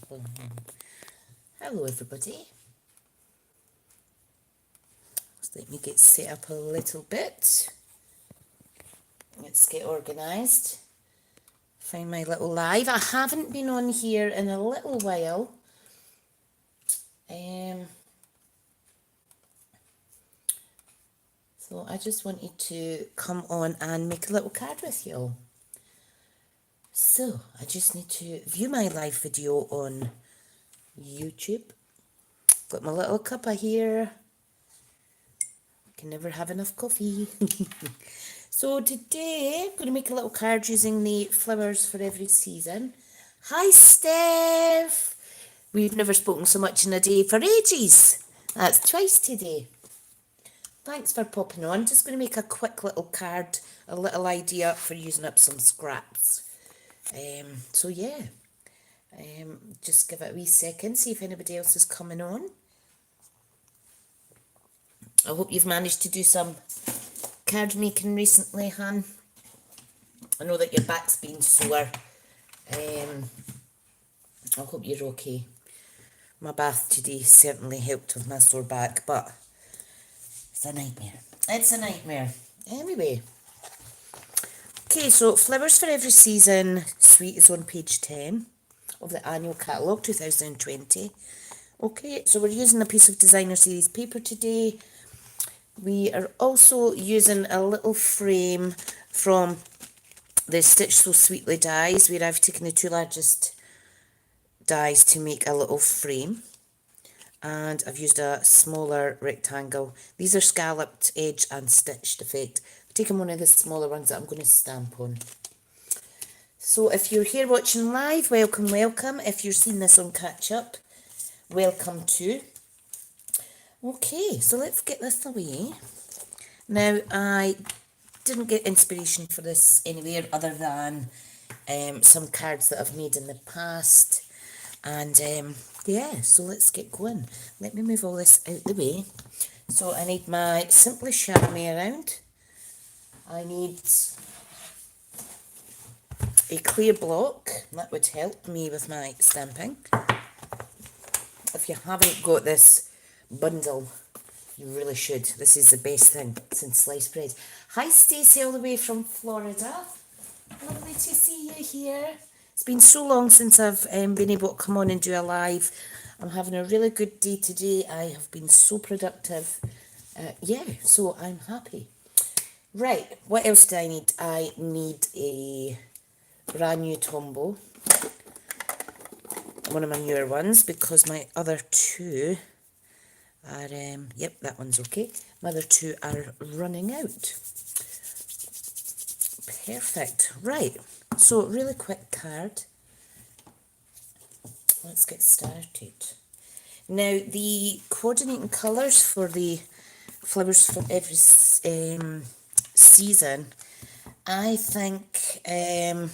Hello everybody. Just let me get set up a little bit. Let's get organised. Find my little live. I haven't been on here in a little while. So I just wanted to come on and make a little card with you all. So I just need to view my live video on YouTube. Got my little cuppa here. Can never have enough coffee. So today I'm going to make a little card using the flowers for every season. Hi Steph! We've never spoken so much in a day for ages. That's twice today. Thanks for popping on. Just going to make a quick little card, a little idea for using up some scraps. So yeah, just give it a wee second, see if anybody else is coming on. I hope you've managed to do some card making recently, Han. I know that your back's been sore. I hope you're okay. My bath today certainly helped with my sore back, but it's a nightmare. It's a nightmare. Anyway. Okay, so Flowers for Every Season suite is on page 10 of the annual catalogue 2020. Okay, so we're using a piece of designer series paper today. We are also using a little frame from the Stitch So Sweetly dies, where I've taken the two largest dies to make a little frame. And I've used a smaller rectangle. These are scalloped edge and stitched effect. I've taken one of the smaller ones that I'm going to stamp on. So if you're here watching live, welcome, welcome. If you're seeing this on catch up, welcome too. Okay, so let's get this away. Now, I didn't get inspiration for this anywhere other than some cards that I've made in the past. And yeah, so let's get going. Let me move all this out the way. So I need my Simply Chamois around. I need a clear block. That would help me with my stamping. If you haven't got this bundle, you really should. This is the best thing since sliced bread. Hi Stacey, all the way from Florida. Lovely to see you here. It's been so long since I've been able to come on and do a live. I'm having a really good day today. I have been so productive. Yeah, so I'm happy. Right, what else do I need? I need a brand new Tombow. One of my newer ones, because my other two are, yep, that one's okay. My other two are running out. Perfect. Right, so really quick card. Let's get started. Now, the coordinating colours for the Flowers for Every Season, I think I'm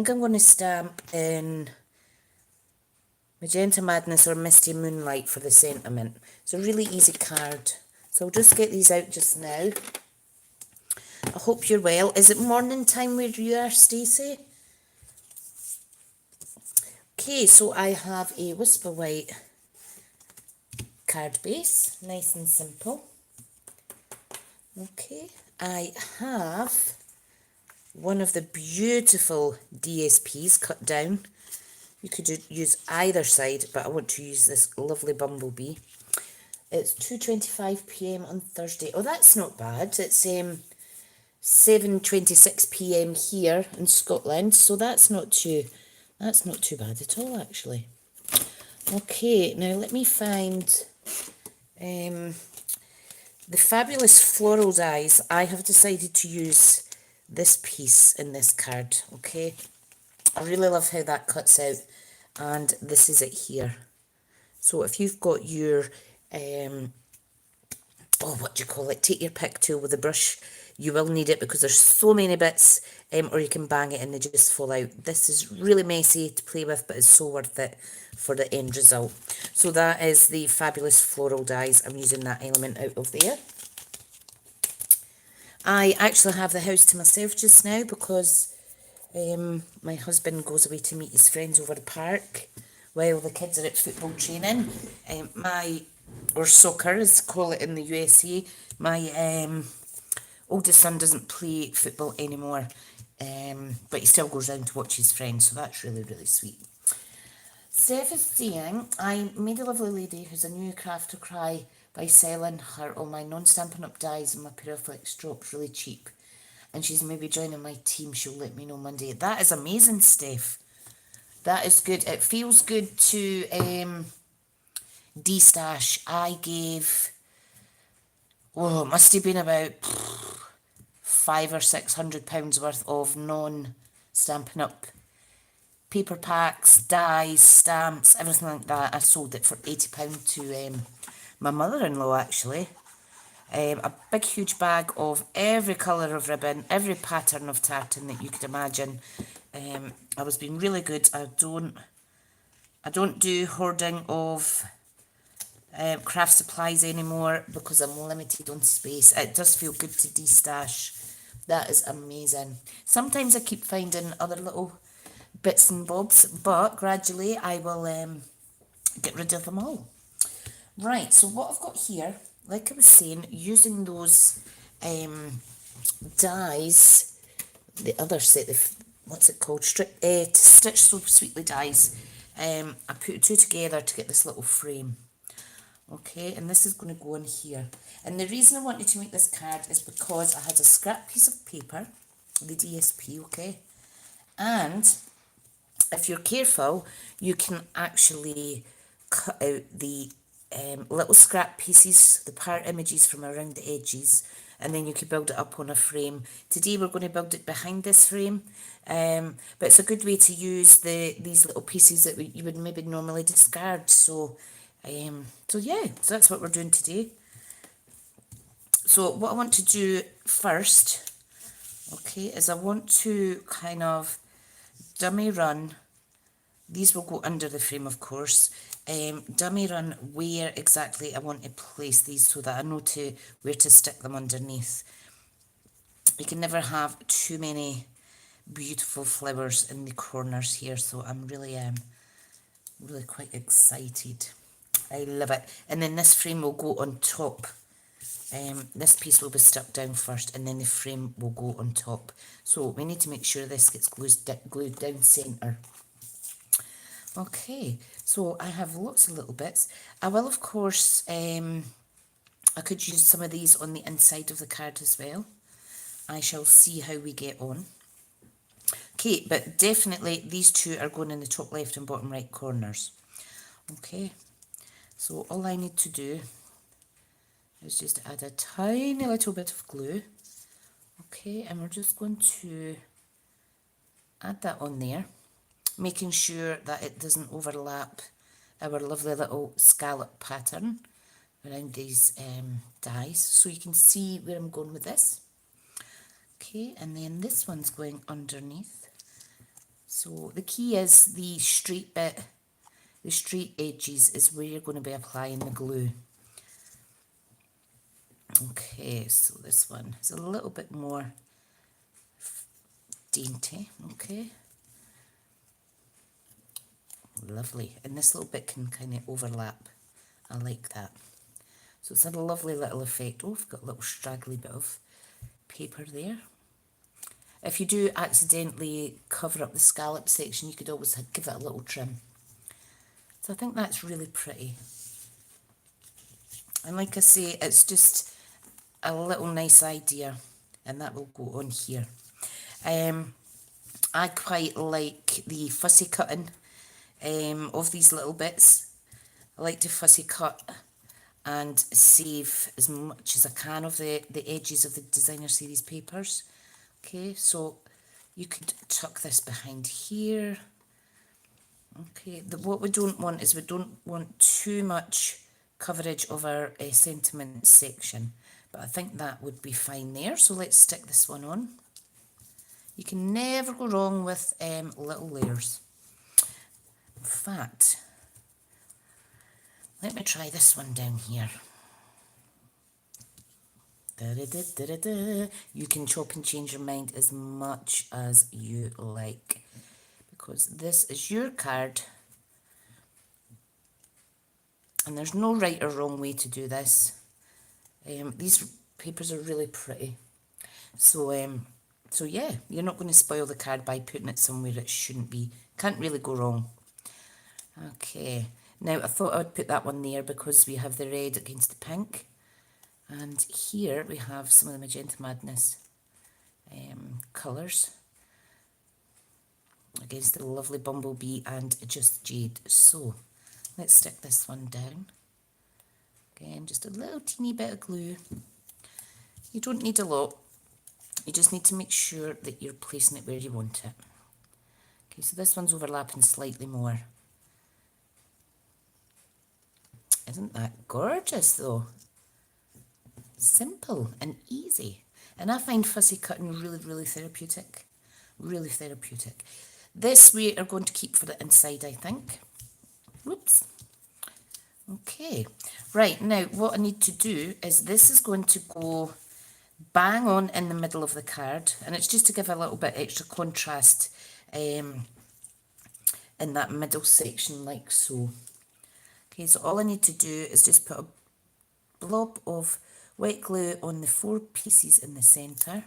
going to stamp in Magenta Madness or Misty Moonlight for the sentiment. It's a really easy card. So I'll just get these out just now. I hope you're well. Is it morning time where you are, Stacey? Okay, so I have a Whisper White card base. Nice and simple. Okay, I have one of the beautiful DSPs cut down. You could use either side, but I want to use this lovely bumblebee. It's 2:25 p.m. on Thursday. Oh, that's not bad. It's 7:26 p.m. here in Scotland, so that's not too bad at all, actually. Okay, now let me find the fabulous floral dies. I have decided to use this piece in this card, okay? I really love how that cuts out, and this is it here. So if you've got your, what do you call it? Take your pick tool with a brush. You will need it because there's so many bits, or you can bang it and they just fall out. This is really messy to play with, but it's so worth it for the end result. So that is the fabulous floral dies. I'm using that element out of there. I actually have the house to myself just now because my husband goes away to meet his friends over the park while the kids are at football training. Or soccer as call it in the USA. My oldest son doesn't play football anymore, but he still goes round to watch his friends, so that's really, really sweet. Steph is saying, I made a lovely lady who's a new craft to cry by selling her all my non-Stampin' Up dies and my Paraflex drops really cheap. And she's maybe joining my team. She'll let me know Monday. That is amazing, Steph. That is good. It feels good to de-stash. I gave, it must have been about £500 or £600 worth of non-Stampin' Up paper packs, dies, stamps, everything like that. I sold it for £80 to my mother-in-law, actually. A big huge bag of every colour of ribbon, every pattern of tartan that you could imagine. I was being really good. I don't do hoarding of craft supplies anymore because I'm limited on space. It does feel good to de-stash. That is amazing. Sometimes I keep finding other little bits and bobs, but gradually I will get rid of them all. Right, so what I've got here, like I was saying, using those dies, the other set of, what's it called, Stitch So Sweetly dies, I put two together to get this little frame. Okay, and this is going to go in here. And the reason I wanted to make this card is because I had a scrap piece of paper, the DSP, okay, and if you're careful, you can actually cut out the little scrap pieces, the part images from around the edges, and then you can build it up on a frame. Today we're going to build it behind this frame, but it's a good way to use these little pieces that you would maybe normally discard. So yeah, so that's what we're doing today. So what I want to do first, okay, is I want to kind of dummy run. These will go under the frame, of course. Dummy run where exactly I want to place these so that I know where to stick them underneath. You can never have too many beautiful flowers in the corners here, so I'm really quite excited. I love it. And then this frame will go on top. This piece will be stuck down first, and then the frame will go on top. So we need to make sure this gets glued down centre. Okay, so I have lots of little bits. I will, of course, I could use some of these on the inside of the card as well. I shall see how we get on. Okay, but definitely these two are going in the top left and bottom right corners. Okay, so all I need to do is just add a tiny little bit of glue. Okay, and we're just going to add that on there, making sure that it doesn't overlap our lovely little scallop pattern around these dies, so you can see where I'm going with this. Okay, and then this one's going underneath. So the key is the straight bit, the straight edges is where you're going to be applying the glue. Okay, so this one is a little bit more dainty, okay. Lovely, and this little bit can kind of overlap. I like that. So it's a lovely little effect. Oh, I've got a little straggly bit of paper there. If you do accidentally cover up the scallop section, you could always give it a little trim. So I think that's really pretty. And like I say, it's just a little nice idea, and that will go on here. I quite like the fussy cutting of these little bits. I like to fussy cut and save as much as I can of the edges of the designer series papers. Okay, so you could tuck this behind here. Okay, what we don't want is we don't want too much coverage of our sentiment section, but I think that would be fine there. So let's stick this one on. You can never go wrong with little layers. In fact, let me try this one down here. You can chop and change your mind as much as you like, because this is your card And there's no right or wrong way to do this. These papers are really pretty. So yeah, you're not going to spoil the card by putting it somewhere it shouldn't be. Can't really go wrong. Okay, now I thought I would put that one there because we have the red against the pink. And here we have some of the Magenta Madness colours against the lovely Bumblebee and Just Jade. So let's stick this one down. Again, just a little teeny bit of glue. You don't need a lot. You just need to make sure that you're placing it where you want it. Okay, so this one's overlapping slightly more. Isn't that gorgeous though? Simple and easy. And I find fussy cutting really, really therapeutic. Really therapeutic. This we are going to keep for the inside, I think. Whoops. Okay. Right, now what I need to do is this is going to go bang on in the middle of the card. And it's just to give a little bit extra contrast in that middle section like so. Okay, so all I need to do is just put a blob of wet glue on the 4 pieces in the centre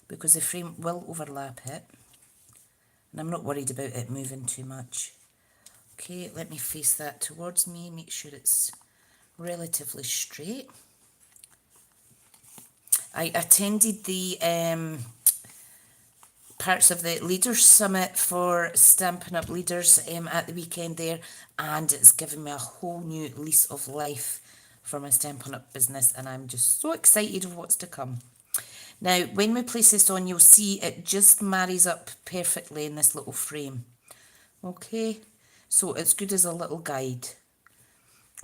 because the frame will overlap it and I'm not worried about it moving too much. Okay, let me face that towards me, make sure it's relatively straight. I attended the parts of the Leaders Summit for Stampin' Up! Leaders at the weekend there, and it's given me a whole new lease of life for my Stampin' Up! Business, and I'm just so excited of what's to come. Now, when we place this on, you'll see it just marries up perfectly in this little frame. Okay, so it's good as a little guide.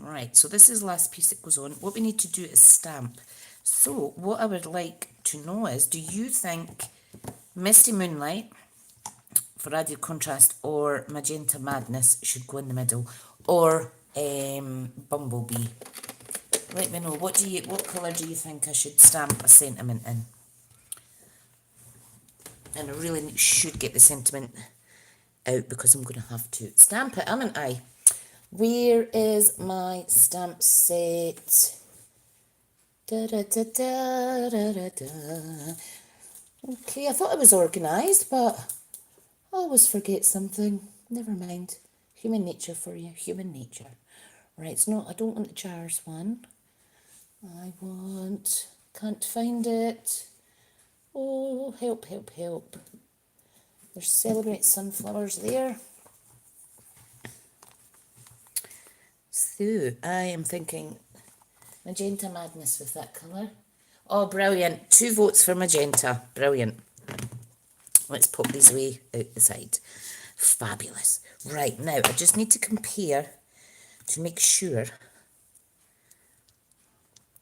Right, so this is the last piece that goes on. What we need to do is stamp. So what I would like to know is, do you think Misty Moonlight for added contrast or Magenta Madness should go in the middle, or Bumblebee? Let me know, what colour do you think I should stamp a sentiment in? And I really should get the sentiment out because I'm going to have to stamp it, haven't I? Where is my stamp set? Da, da, da, da, da, da, da. Okay, I thought it was organised, but I always forget something. Never mind. Human nature for you, human nature. Right, it's not, I don't want the jars one. I want, can't find it. Oh, help, help, help. There's Celebrate Sunflowers there. So, I am thinking Magenta Madness with that colour. Oh, brilliant. 2 votes for Magenta. Brilliant. Let's pop these away out the side. Fabulous. Right, now I just need to compare to make sure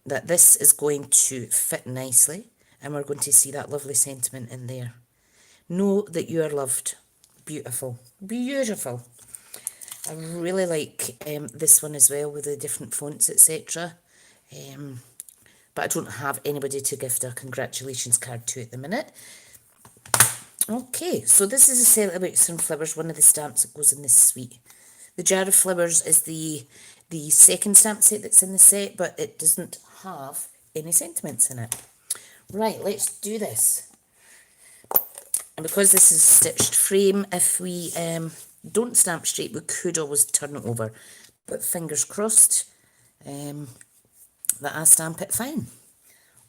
that this is going to fit nicely and we're going to see that lovely sentiment in there. Know that you are loved. Beautiful. Beautiful. I really like this one as well with the different fonts, etc. But I don't have anybody to gift a congratulations card to at the minute. Okay, so this is a Celebrate Sunflowers, one of the stamps that goes in this suite. The Jar of Flowers is the second stamp set that's in the set, but it doesn't have any sentiments in it. Right, let's do this. And because this is a stitched frame, if we don't stamp straight, we could always turn it over. But fingers crossed that I stamp it fine.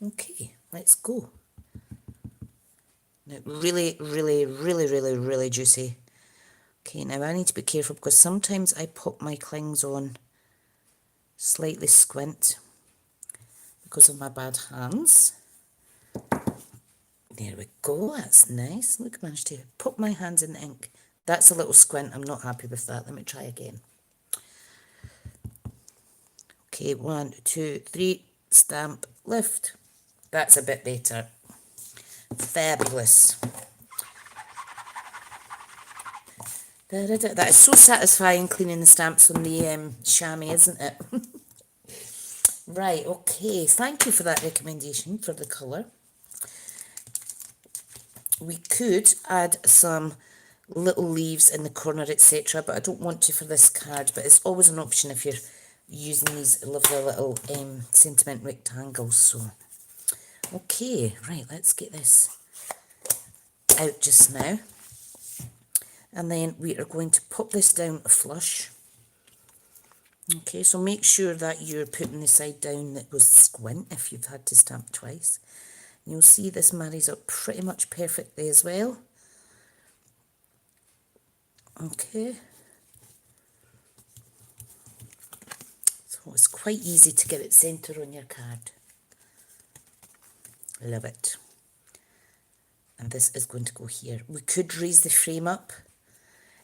Okay, let's go. Now, really, really, really, really, really juicy. Okay, now I need to be careful because sometimes I pop my clings on slightly squint because of my bad hands. There we go, that's nice. Look, I managed to pop my hands in the ink. That's a little squint, I'm not happy with that. Let me try again. Okay, 1, 2, 3, stamp, lift. That's a bit better. Fabulous. That is so satisfying cleaning the stamps on the chamois, isn't it? Right, okay, thank you for that recommendation for the colour. We could add some little leaves in the corner, etc., but I don't want to for this card, but it's always an option if you're using these lovely little sentiment rectangles. So, okay, right, let's get this out just now. And then we are going to pop this down flush. Okay, so make sure that you're putting the side down that goes squint if you've had to stamp twice. You'll see this marries up pretty much perfectly as well. Okay. So it's quite easy to get it centre on your card. Love it. And this is going to go here. We could raise the frame up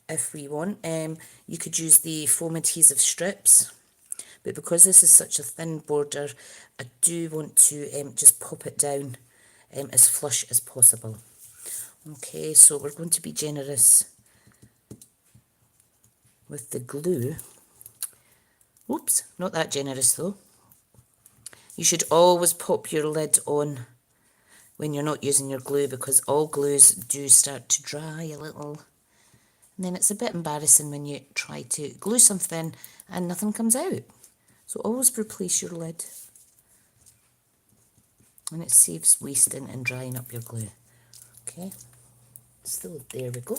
if we want. You could use the foam adhesive strips, but because this is such a thin border, I do want to just pop it down as flush as possible. Okay, so we're going to be generous with the glue. Oops, not that generous though. You should always pop your lid on when you're not using your glue, because all glues do start to dry a little. And then it's a bit embarrassing when you try to glue something and nothing comes out. So always replace your lid. And it saves wasting and drying up your glue. Okay, so there we go.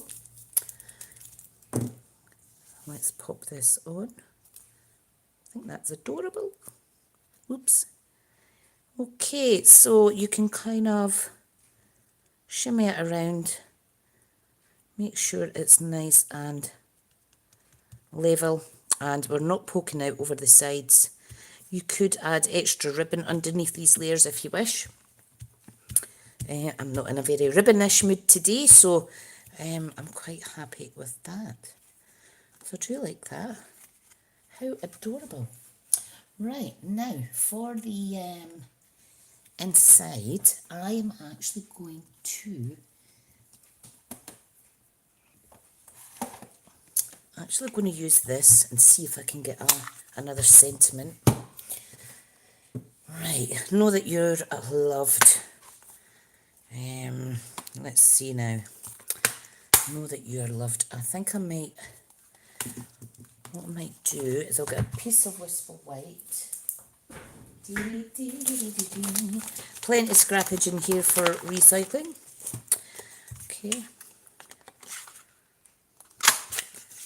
Let's pop this on. I think that's adorable. Oops. Okay, so you can kind of shimmy it around. Make sure it's nice and level, and we're not poking out over the sides. You could add extra ribbon underneath these layers if you wish. I'm not in a very ribbonish mood today, so I'm quite happy with that. So I do like that. How adorable. Right, now for the inside, I am actually going to use this and see if I can get another sentiment. Right, know that you're loved. Let's see now. Know that you're loved. I think what I might do is I'll get a piece of Whisper White. Plenty of scrappage in here for recycling. Okay.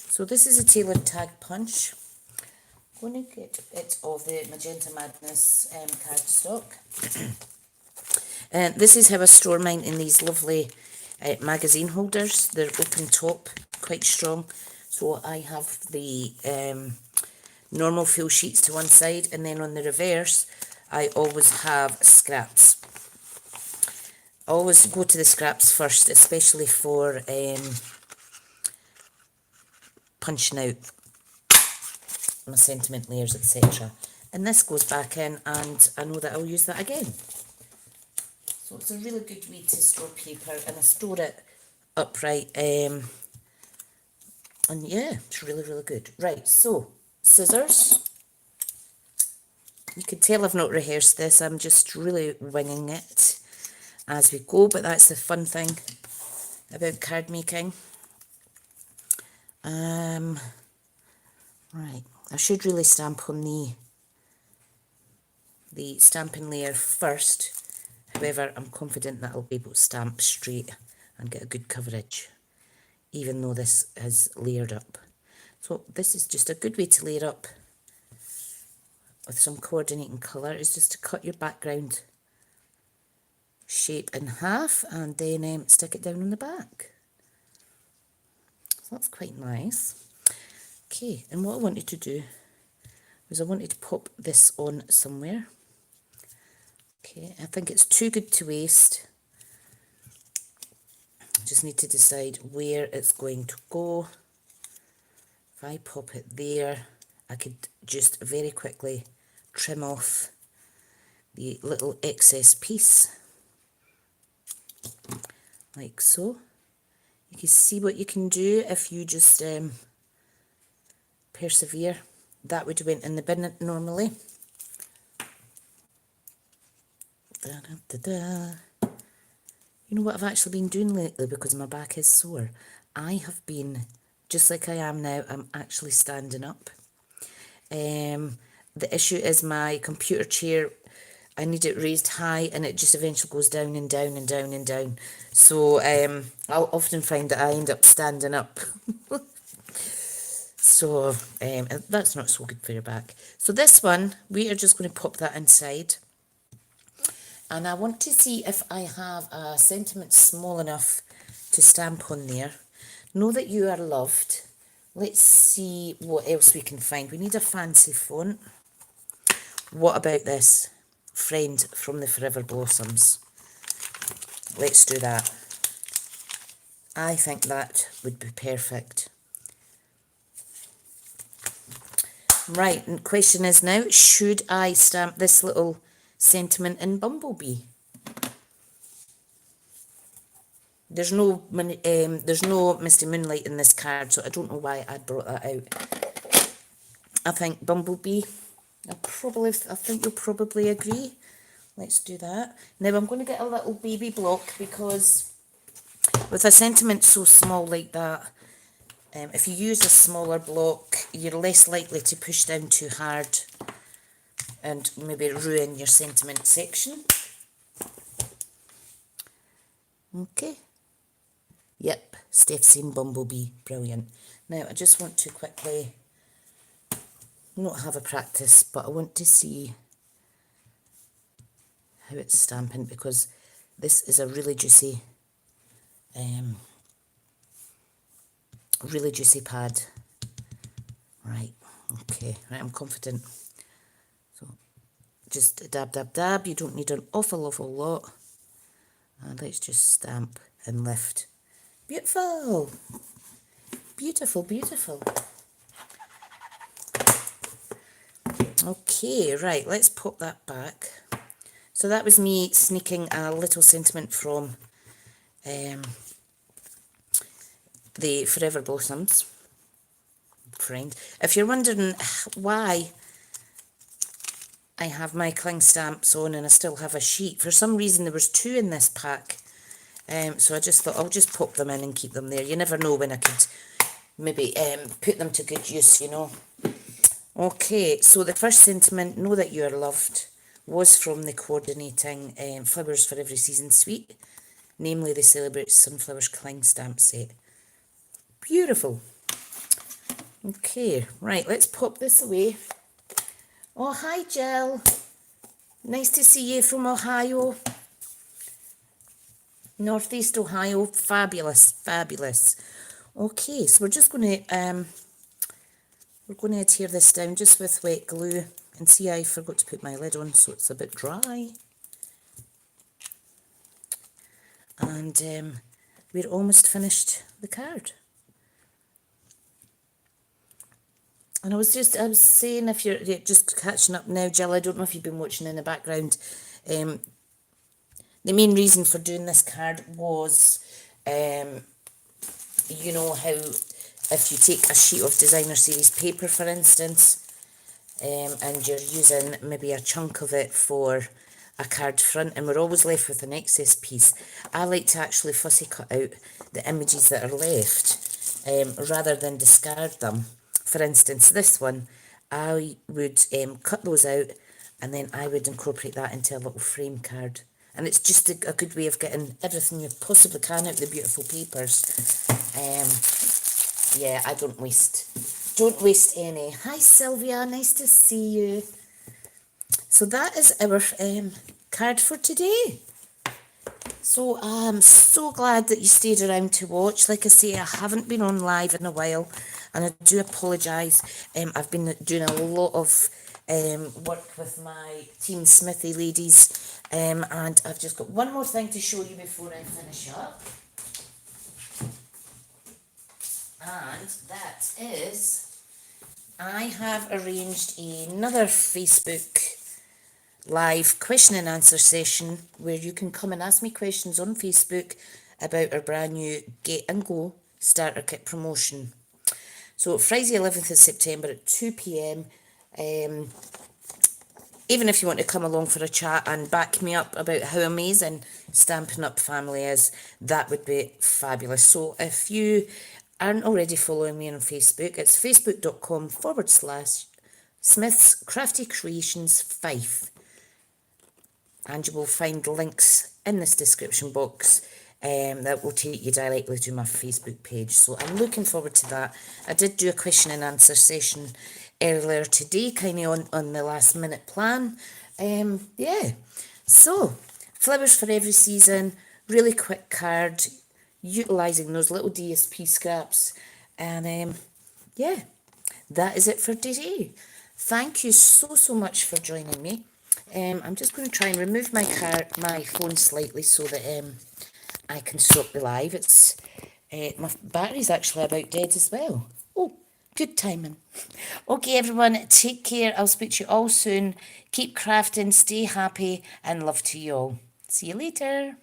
So this is a tailored tag punch. I'm going to get a bit of the Magenta Madness cardstock. This is how I store mine in these lovely magazine holders. They're open top, quite strong. So I have the normal full sheets to one side, and then on the reverse I always have scraps. I always go to the scraps first, especially for punching out my sentiment layers, etc. And this goes back in, and I know that I'll use that again. So it's a really good way to store paper, and I store it upright. And yeah, it's really, really good. Right, so scissors. You can tell I've not rehearsed this. I'm just really winging it as we go, but that's the fun thing about card making. Right, I should really stamp on the stamping layer first. However, I'm confident that I'll be able to stamp straight and get a good coverage, even though this is layered up. So this is just a good way to layer up with some coordinating colour, is just to cut your background shape in half and then stick it down on the back. So that's quite nice. Okay, and what I wanted to do was I wanted to pop this on somewhere. Okay, I think it's too good to waste. Just need to decide where it's going to go. If I pop it there, I could just very quickly trim off the little excess piece, like so. You can see what you can do if you just persevere. That would have went in the bin normally. Da, da, da, da. You know what I've actually been doing lately, because my back is sore? I have been, just like I am now, I'm actually standing up. the issue is my computer chair, I need it raised high and it just eventually goes down and down and down and down. So I'll often find that I end up standing up. So that's not so good for your back. So this one, we are just going to pop that inside. And I want to see if I have a sentiment small enough to stamp on there. Know that you are loved. Let's see what else we can find. We need a fancy font. What about this? Friend from the Forever Blossoms. Let's do that. I think that would be perfect. Right, and the question is now, should I stamp this little sentiment in Bumblebee? There's no Misty Moonlight in this card, so I don't know why I brought that out. I think Bumblebee. I think you'll probably agree. Let's do that. Now I'm going to get a little baby block, because with a sentiment so small like that, if you use a smaller block, you're less likely to push down too hard and maybe ruin your sentiment section. Okay. Yep, Steph's seen Bumblebee. Brilliant. Now I just want to quickly not have a practice, but I want to see how it's stamping, because this is a really juicy pad. Right, okay, right, I'm confident. So just dab, dab, dab. You don't need an awful lot. And let's just stamp and lift. Beautiful. Beautiful, beautiful. Okay, right, let's pop that back. So that was me sneaking a little sentiment from the Forever Blossoms friend. If you're wondering why I have my cling stamps on and I still have a sheet, for some reason there was 2 in this pack, so I just thought I'll just pop them in and keep them there. You never know when I could maybe put them to good use, you know. Okay, so the first sentiment, know that you are loved, was from the coordinating Flowers for Every Season suite, namely the Celebrate Sunflowers cling stamp set. Beautiful. Okay, right, let's pop this away. Oh, hi, Jill. Nice to see you from Ohio. Northeast Ohio. Fabulous, fabulous. Okay, so we're just going to adhere this down just with wet glue. And see, I forgot to put my lid on, so it's a bit dry. And we're almost finished the card. And I was saying, if you're just catching up now, Jill, I don't know if you've been watching in the background. The main reason for doing this card was, you know how if you take a sheet of designer series paper, for instance, and you're using maybe a chunk of it for a card front, and we're always left with an excess piece, I like to actually fussy cut out the images that are left, rather than discard them. For instance, this one, I would cut those out, and then I would incorporate that into a little frame card. And it's just a good way of getting everything you possibly can out of the beautiful papers. Yeah, I don't waste any. Hi, Sylvia, nice to see you. So that is our card for today. So I'm so glad that you stayed around to watch. Like I say, I haven't been on live in a while, and I do apologise. I've been doing a lot of work with my Team Smithy ladies, and I've just got one more thing to show you before I finish up. And that is, I have arranged another Facebook live question and answer session where you can come and ask me questions on Facebook about our brand new Get and Go starter kit promotion. So Friday 11th of September at 2 p.m. Even if you want to come along for a chat and back me up about how amazing Stampin' Up! Family is, that would be fabulous. So if you aren't already following me on Facebook, it's facebook.com// Smith's Crafty Creations Fife. And you will find links in this description box that will take you directly to my Facebook page. So I'm looking forward to that. I did do a question and answer session earlier today, kind of on the last minute plan. Yeah, so flowers for every season, really quick card, utilising those little DSP scraps. And yeah, that is it for today. Thank you so much for joining me. I'm just going to try and remove my phone slightly so that I can stop the live. It's my battery's actually about dead as well. Oh, good timing. Okay, everyone, take care. I'll speak to you all soon. Keep crafting, stay happy, and love to you all. See you later.